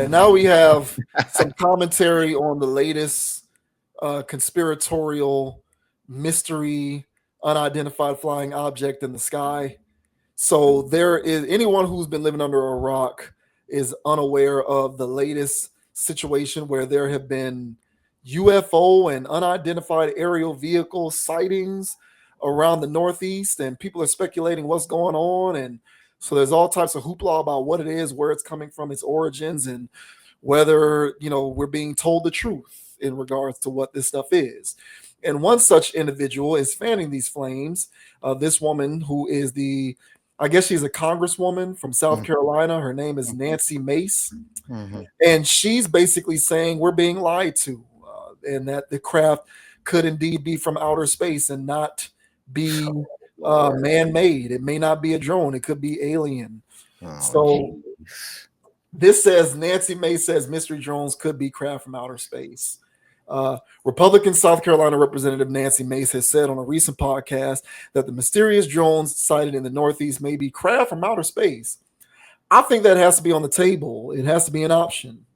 And now we have some commentary on the latest conspiratorial mystery unidentified flying object in the sky. So there is anyone who's been living under a rock is unaware of the latest situation where there have been UFO and unidentified aerial vehicle sightings around the Northeast, and people are speculating what's going on. And so there's all types of hoopla about what it is, where it's coming from, its origins, and whether we're being told the truth in regards to what this stuff is. And one such individual is fanning these flames. This woman, who is I guess she's a congresswoman from South Carolina. Her name is Nancy Mace. And she's basically saying we're being lied to, and that the craft could indeed be from outer space and not be man-made. It may not be a drone. It could be alien. So this says, Nancy Mace says mystery drones could be craft from outer space. Republican South Carolina Representative Nancy Mace has said on a recent podcast that the mysterious drones sighted in the Northeast may be craft from outer space. I think that has to be on the table. It has to be an option.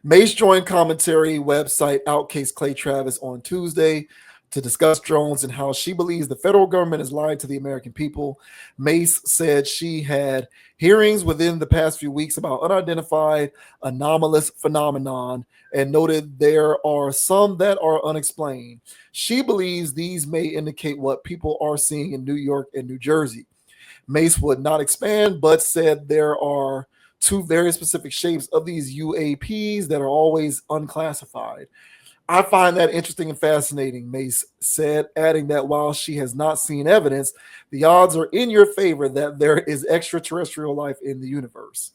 Mace joined commentary website Outcase Clay Travis on Tuesday to discuss drones and how she believes the federal government has lied to the American people. Mace said she had hearings within the past few weeks about unidentified anomalous phenomenon and noted there are some that are unexplained. She believes these may indicate what people are seeing in New York and New Jersey. Mace would not expand, but said there are two very specific shapes of these UAPs that are always unclassified. I find that interesting and fascinating, Mace said, adding that while she has not seen evidence, the odds are in your favor that there is extraterrestrial life in the universe.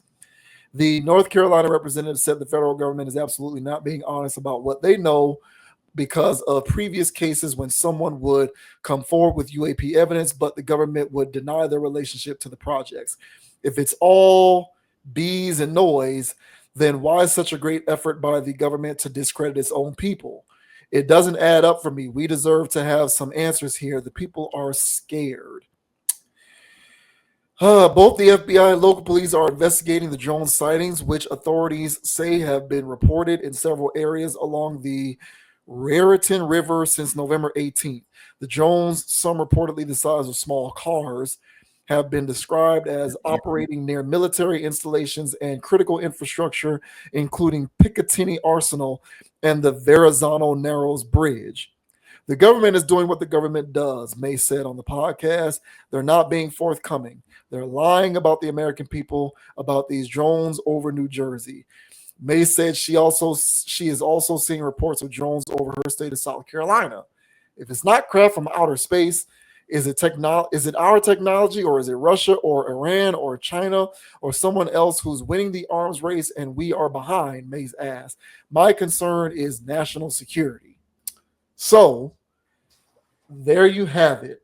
The North Carolina representative said the federal government is absolutely not being honest about what they know because of previous cases when someone would come forward with UAP evidence, but the government would deny their relationship to the projects. If it's all bees and noise, then why such a great effort by the government to discredit its own people? It doesn't add up for me. We deserve to have some answers here. The people are scared. Both the FBI and local police are investigating the drone sightings, which authorities say have been reported in several areas along the Raritan River since November 18th. The drones, some reportedly the size of small cars, have been described as operating near military installations and critical infrastructure, including Picatinny Arsenal and the Verrazano Narrows Bridge. The government is doing what the government does, May said on the podcast. They're not being forthcoming. They're lying about the American people, about these drones over New Jersey. May said she is also seeing reports of drones over her state of South Carolina. If it's not craft from outer space, is it our technology, or is it Russia or Iran or China or someone else who's winning the arms race and we are behind? Mays asked. My concern is national security. So there you have it.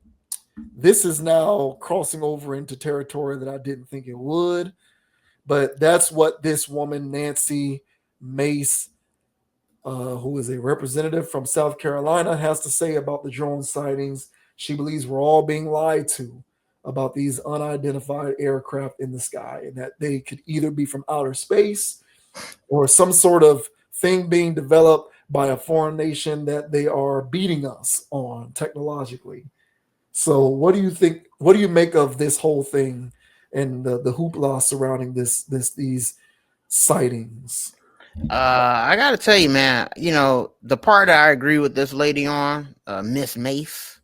This is now crossing over into territory that I didn't think it would, but that's what this woman, Nancy Mace, who is a representative from South Carolina, has to say about the drone sightings. She believes we're all being lied to about these unidentified aircraft in the sky, and that they could either be from outer space or some sort of thing being developed by a foreign nation that they are beating us on technologically. So what do you think? What do you make of this whole thing and the hoopla surrounding these sightings? I gotta tell you, man, the part that I agree with this lady on, Miss Mace,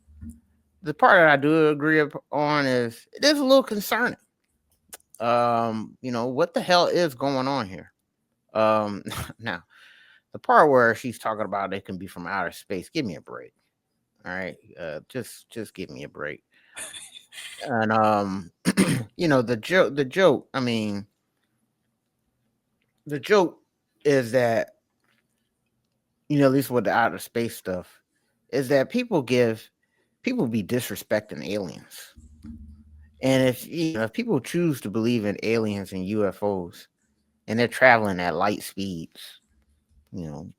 the part that I do agree on is it is a little concerning. What the hell is going on here? Now, the part where she's talking about it can be from outer space, give me a break. All right, just give me a break. And the joke. I mean, the joke is that at least with the outer space stuff, is that people be disrespecting aliens. And if people choose to believe in aliens and UFOs and they're traveling at light speeds,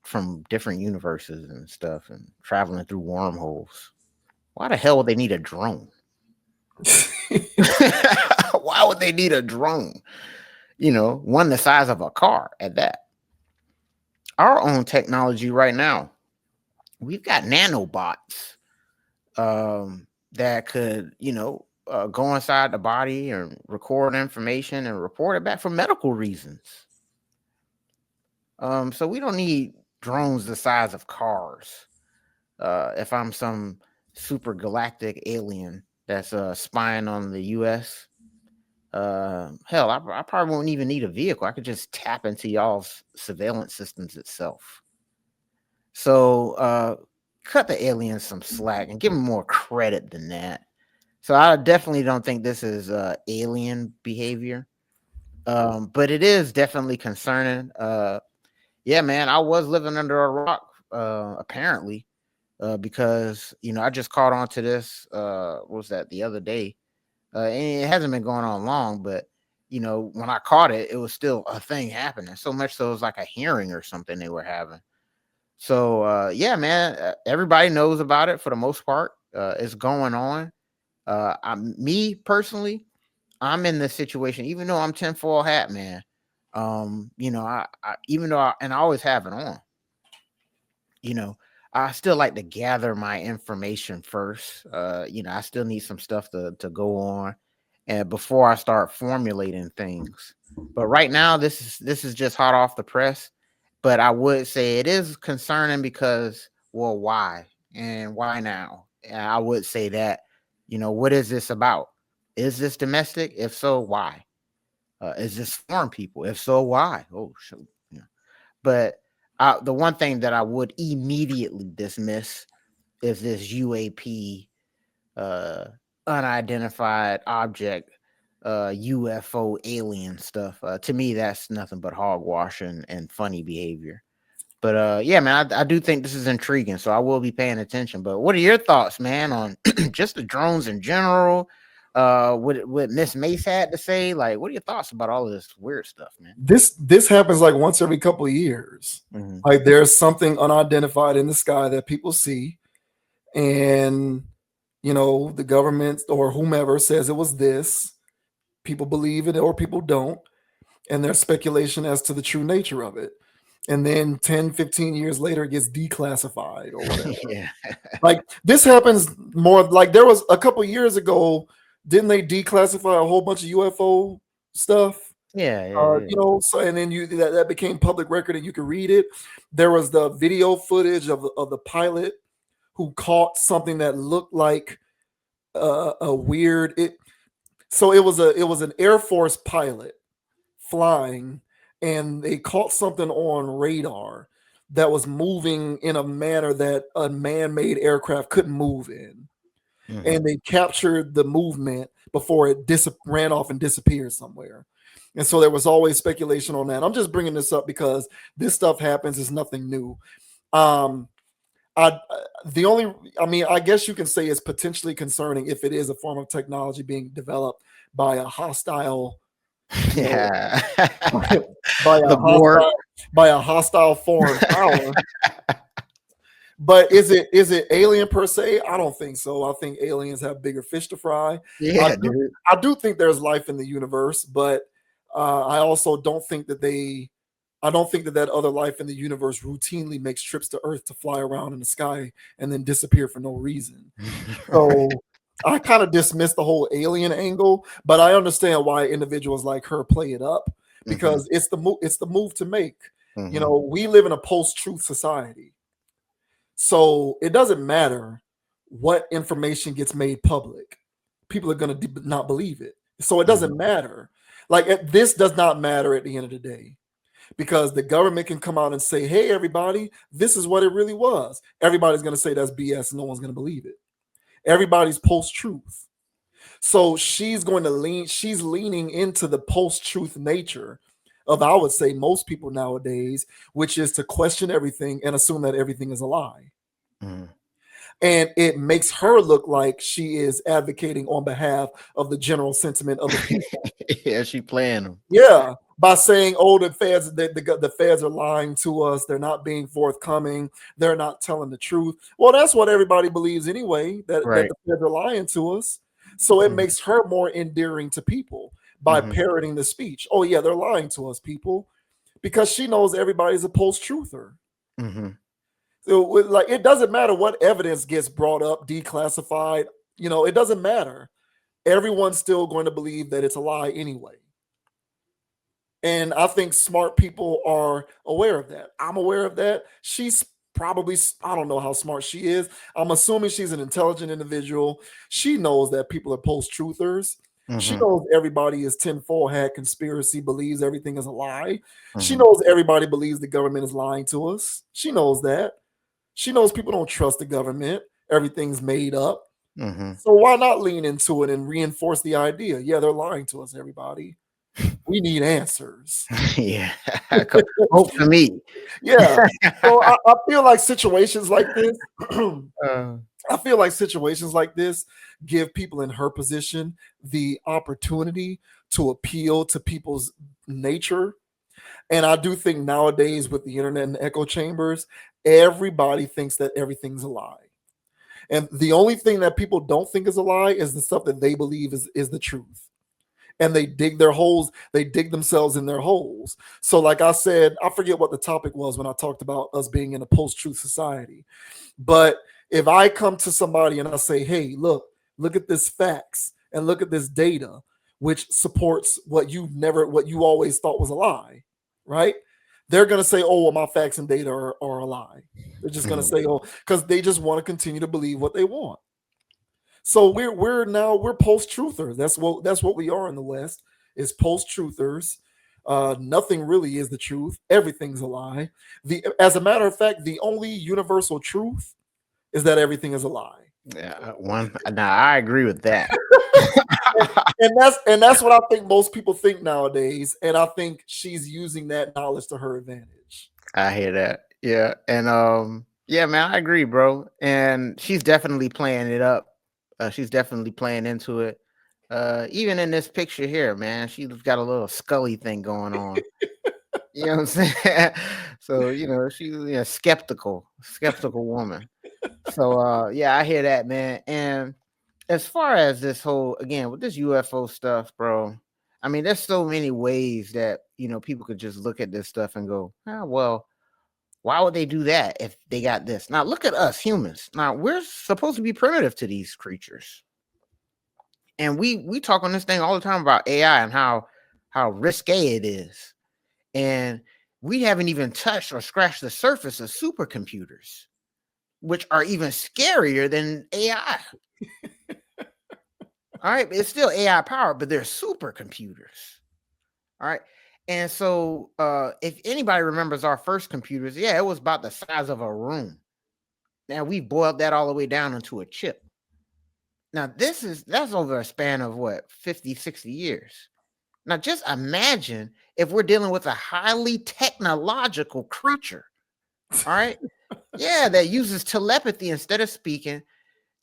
from different universes and stuff and traveling through wormholes, why the hell would they need a drone? Why would they need a drone? one the size of a car at that. Our own technology right now, we've got nanobots that could, go inside the body and record information and report it back for medical reasons. So we don't need drones the size of cars. If I'm some super galactic alien that's spying on the U.S., hell, I probably won't even need a vehicle. I could just tap into y'all's surveillance systems itself. So cut the aliens some slack and give them more credit than that. So I definitely don't think this is alien behavior, but it is definitely concerning. Yeah, man, I was living under a rock, apparently, because I just caught on to this. What was that the other day? And it hasn't been going on long, but when I caught it, it was still a thing happening. So much so it was like a hearing or something they were having. So yeah, man, everybody knows about it for the most part. It's going on. Me personally, I'm in this situation, even though I'm tinfoil hat, man. I even though I always have it on, you know, I still like to gather my information first. I still need some stuff to go on, and before I start formulating things. But right now, this is just hot off the press. But I would say it is concerning because, well, why and why now? And I would say that, what is this about? Is this domestic? If so, why? Is this foreign people? If so, why? Oh, shoot. Yeah. But the one thing that I would immediately dismiss is this UAP, uh, unidentified object, UFO alien stuff. To me, that's nothing but hogwash and funny behavior. But yeah, man, I do think this is intriguing, so I will be paying attention. But what are your thoughts, man, on just the drones in general? What Miss Mace had to say? Like, what are your thoughts about all of this weird stuff, man? This happens like once every couple of years. Mm-hmm. Like there's something unidentified in the sky that people see, and the government or whomever says it was this. People believe it or people don't, and there's speculation as to the true nature of it. And then 10, 15 years later, it gets declassified or whatever. Yeah, Like this happens more. Like there was a couple years ago, didn't they declassify a whole bunch of UFO stuff? yeah, yeah, yeah. So and then that became public record and you could read it. There was the video footage of the pilot who caught something that looked like a weird it. So it was an Air Force pilot flying, and they caught something on radar that was moving in a manner that a man-made aircraft couldn't move in, Mm-hmm. and they captured the movement before it ran off and disappeared somewhere. And so there was always speculation on that. I'm just bringing this up because this stuff happens. It's nothing new. Um, I the only I mean I guess you can say it's potentially concerning if it is a form of technology being developed by a hostile, you know, Yeah. by a The board. hostile foreign power. But is it alien per se? I don't think so. I think aliens have bigger fish to fry. I Yeah, do dude. I do think there's life in the universe, but I also don't think that I don't think that other life in the universe routinely makes trips to Earth to fly around in the sky and then disappear for no reason. So I kind of dismiss the whole alien angle, but I understand why individuals like her play it up Mm-hmm. because it's the move to make. Mm-hmm. We live in a post-truth society. So it doesn't matter what information gets made public. People are going to not believe it. So it Mm-hmm. doesn't matter. Like this does not matter at the end of the day because the government can come out and say, "Hey, everybody, this is what it really was." Everybody's going to say that's BS, and no one's going to believe it. Everybody's post-truth. So she's leaning into the post-truth nature of, I would say, most people nowadays, which is to question everything and assume that everything is a lie. Mm-hmm. And it makes her look like she is advocating on behalf of the general sentiment of the people. Yeah, she playing them. Yeah, by saying, "Oh, the feds are lying to us. They're not being forthcoming. They're not telling the truth." Well, that's what everybody believes anyway. That Right. the feds are lying to us. So it Mm-hmm. makes her more endearing to people. by parroting the speech. Oh yeah, they're lying to us, people, because she knows everybody's a post-truther. So like, it doesn't matter what evidence gets brought up, declassified. It doesn't matter. Everyone's still going to believe that it's a lie anyway. And I think smart people are aware of that. I'm aware of that. She's probably, I don't know how smart she is. I'm assuming she's an intelligent individual. She knows that people are post-truthers. She knows everybody is tinfoil hat conspiracy, believes everything is a lie. She knows everybody believes the government is lying to us. She knows that. She knows people don't trust the government. Everything's made up. So why not lean into it and reinforce the idea? Yeah, they're lying to us, everybody. We need answers. Yeah. Hope for me. Yeah. So I feel like situations like this, Uh, I feel like situations like this give people in her position the opportunity to appeal to people's nature. And I do think nowadays with the internet and echo chambers, everybody thinks that everything's a lie. And the only thing that people don't think is a lie is the stuff that they believe is the truth. And they dig their holes, they dig themselves in their holes. So, like I said, I forget what the topic was when I talked about us being in a post-truth society. But if I come to somebody and I say, hey, look at this facts and look at this data, which supports what you always thought was a lie, right? They're gonna say, oh, well, my facts and data are a lie. They're just gonna say, oh, because they just want to continue to believe what they want. So we're post-truthers. That's what we are in the West, is post-truthers. Nothing really is the truth. Everything's a lie. As a matter of fact, the only universal truth is that everything is a lie. yeah, one. Now I agree with that. And that's what I think most people think nowadays. And I think she's using that knowledge to her advantage. I hear that. Yeah, and yeah, man, I agree, bro. And she's definitely playing it up. She's definitely playing into it. Even in this picture here, man, she's got a little Scully thing going on. You know what I'm saying? So she's a skeptical woman. So yeah, I hear that, man. And as far as this whole, again, with this UFO stuff, bro, I mean, there's so many ways that people could just look at this stuff and go, well, why would they do that if they got this? Now look at us humans. Now we're supposed to be primitive to these creatures, and we talk on this thing all the time about AI and how risque it is, and we haven't even touched or scratched the surface of supercomputers, which are even scarier than AI. All right, it's still AI powered, but they're supercomputers. All right. And so if anybody remembers our first computers, yeah, it was about the size of a room. Now we boiled that all the way down into a chip. Now that's over a span of what, 50, 60 years. Now just imagine if we're dealing with a highly technological creature. All right. Yeah, that uses telepathy instead of speaking.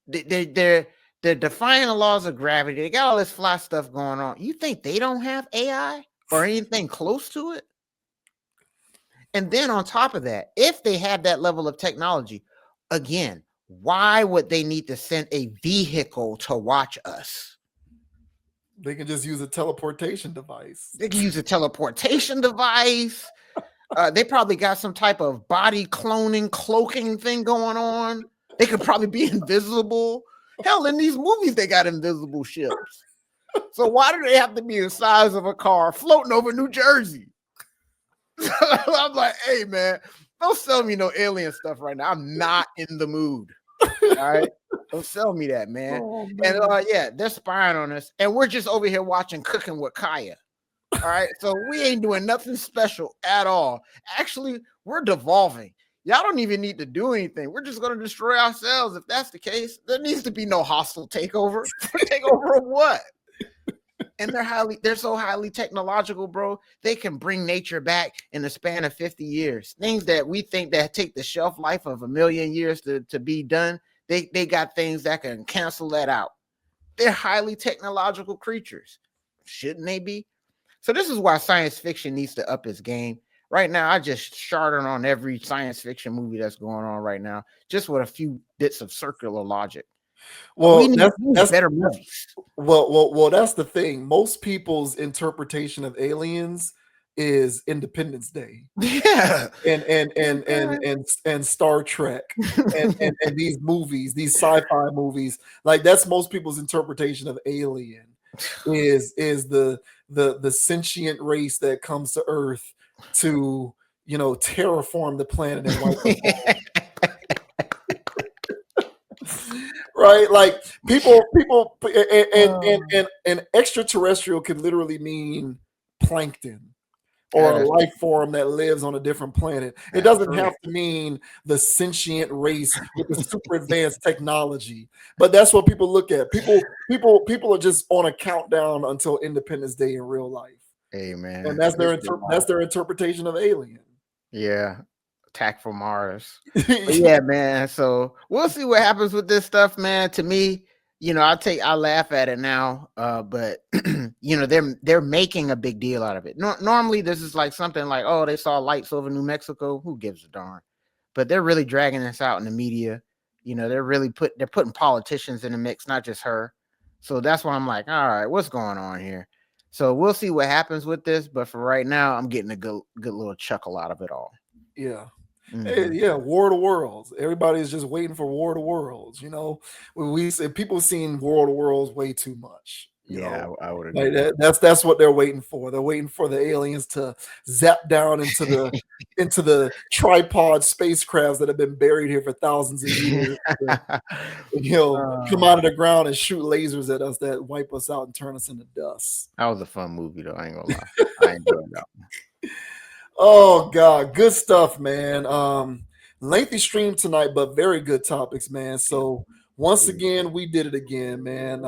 They're defying the laws of gravity. They got all this fly stuff going on. You think they don't have AI or anything close to it? And then on top of that, if they have that level of technology, again, why would they need to send a vehicle to watch us? They can just use a teleportation device. They can use a teleportation device. They probably got some type of body cloaking thing going on. They could probably be invisible. Hell, in these movies, they got invisible ships. So why do they have to be the size of a car floating over New Jersey? I'm like, hey, man, don't sell me no alien stuff right now. I'm not in the mood. All right. Don't sell me that, man. Oh, And man. yeah, they're spying on us. And we're just over here watching Cooking with Kaya. All right. So we ain't doing nothing special at all. Actually, we're devolving. Y'all don't even need to do anything. We're just going to destroy ourselves. If that's the case, there needs to be no hostile takeover. Takeover of what? And they're so highly technological, bro. They can bring nature back in the span of 50 years. Things that we think that take the shelf life of 1,000,000 years to be done, they got things that can cancel that out. They're highly technological creatures. Shouldn't they be? So this is why science fiction needs to up its game. Right now, I just charted on every science fiction movie that's going on right now, just with a few bits of circular logic. We Well, need better movies. well, that's the thing. Most people's interpretation of aliens is Independence Day Yeah. and Star Trek and these movies, these sci-fi movies. Like that's most people's interpretation of alien is the sentient race that comes to Earth to terraform the planet and wipe us all. Right? Like people and extraterrestrial can literally mean plankton or a That's life form that lives on a different planet. It doesn't true. have to mean the sentient race with the super advanced technology, but that's what people look at. People are just on a countdown until Independence Day in real life, Hey and man, that's it's their been that's wild. their interpretation of alien. Yeah, attack from Mars. But yeah, man. So we'll see what happens with this stuff, man. To me, I laugh at it now. But they're making a big deal out of it. Normally, this is like something like, oh, they saw lights over New Mexico. Who gives a darn? But they're really dragging this out in the media. They're putting politicians in the mix, not just her. So that's why I'm like, all right, what's going on here? So we'll see what happens with this. But for right now, I'm getting a good little chuckle out of it all. Yeah. Hey, Mm-hmm. yeah, War of the Worlds. Everybody's just waiting for War of the Worlds. When we say people seen War of the Worlds way too much. Yeah, I would Like agree. that's what they're waiting for. They're waiting for the aliens to zap down into the tripod spacecrafts that have been buried here for thousands of years. To, come Uh, out of the ground and shoot lasers at us that wipe us out and turn us into dust. that was a fun movie, though. I ain't gonna lie. I enjoyed that. Oh God, good stuff, man. Lengthy stream tonight, but very good topics, man. So once again, we did it again, man.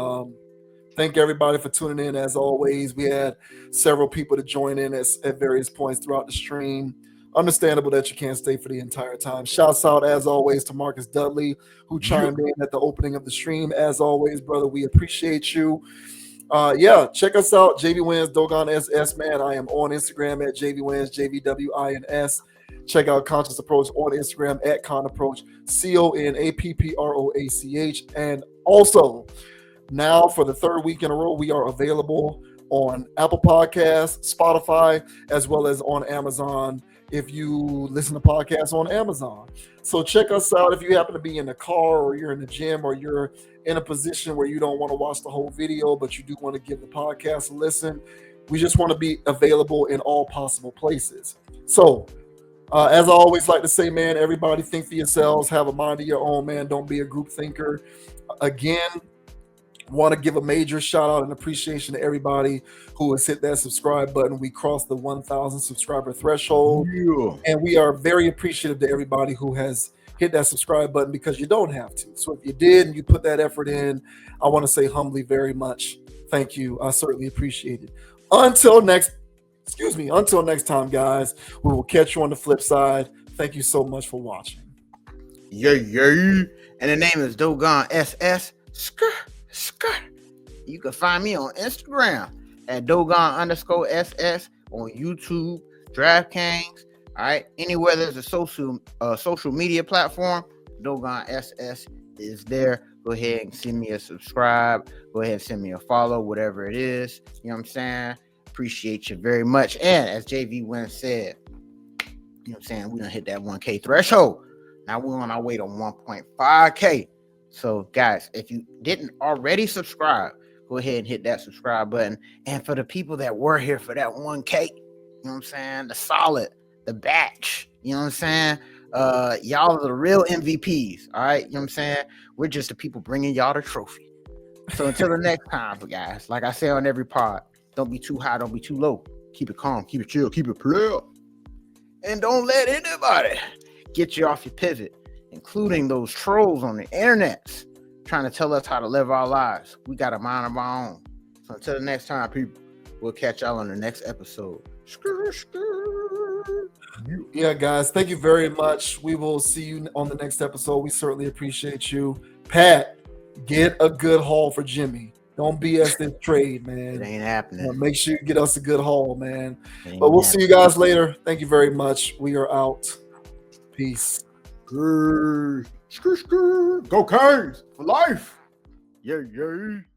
Thank everybody for tuning in. As always, we had several people to join in at various points throughout the stream. Understandable that you can't stay for the entire time. Shouts out, as always, to Marcus Dudley, who chimed in at the opening of the stream. As always, brother, we appreciate you. Yeah, check us out. JV Wins Dogon SS, man. I am on Instagram at JV Wins, JVWINS. Check out Conscious Approach on Instagram at Con Approach, CONAPPROACH. And also, now for the third week in a row, we are available on Apple Podcasts, Spotify, as well as on Amazon if you listen to podcasts on Amazon. So check us out if you happen to be in the car or you're in the gym or you're in a position where you don't want to watch the whole video, but you do want to give the podcast a listen. We just want to be available in all possible places. So, as I always like to say, man, everybody think for yourselves, have a mind of your own, man. Don't be a group thinker. Again, want to give a major shout out and appreciation to everybody who has hit that subscribe button. We crossed the 1,000 subscriber threshold, Yeah. and we are very appreciative to everybody who has hit that subscribe button because you don't have to. So if you did and you put that effort in, I want to say humbly very much thank you. I certainly appreciate it. Until next time, guys, we will catch you on the flip side. Thank you so much for watching. Yeah. And the name is Dogon SS. You can find me on Instagram at Dogon_SS, on YouTube, DraftKings. All right. Anywhere there's a social media platform, Dogon SS is there. Go ahead and send me a subscribe. Go ahead and send me a follow, whatever it is. You know what I'm saying? Appreciate you very much. And as JV Wynn said, you know what I'm saying? We done hit that 1K threshold. Now we're on our way to 1.5K. So, guys, if you didn't already subscribe, go ahead and hit that subscribe button. And for the people that were here for that 1K, you know what I'm saying? The solid, the batch, you know what I'm saying? Y'all are the real MVPs, all right? You know what I'm saying? We're just the people bringing y'all the trophy. So until the next time, guys, like I say on every pod, don't be too high, don't be too low. Keep it calm, keep it chill, keep it player. And don't let anybody get you off your pivot, including those trolls on the internet trying to tell us how to live our lives. We got a mind of our own. So until the next time, people, we'll catch y'all on the next episode. Yeah, guys, thank you very much. We will see you on the next episode. We certainly appreciate you. Pat, get a good haul for Jimmy. Don't BS this trade, man. It ain't happening. Make sure you get us a good haul, man. But we'll see you guys later. Thank you very much. We are out. Peace. Go Canes for life. Yeah, yeah.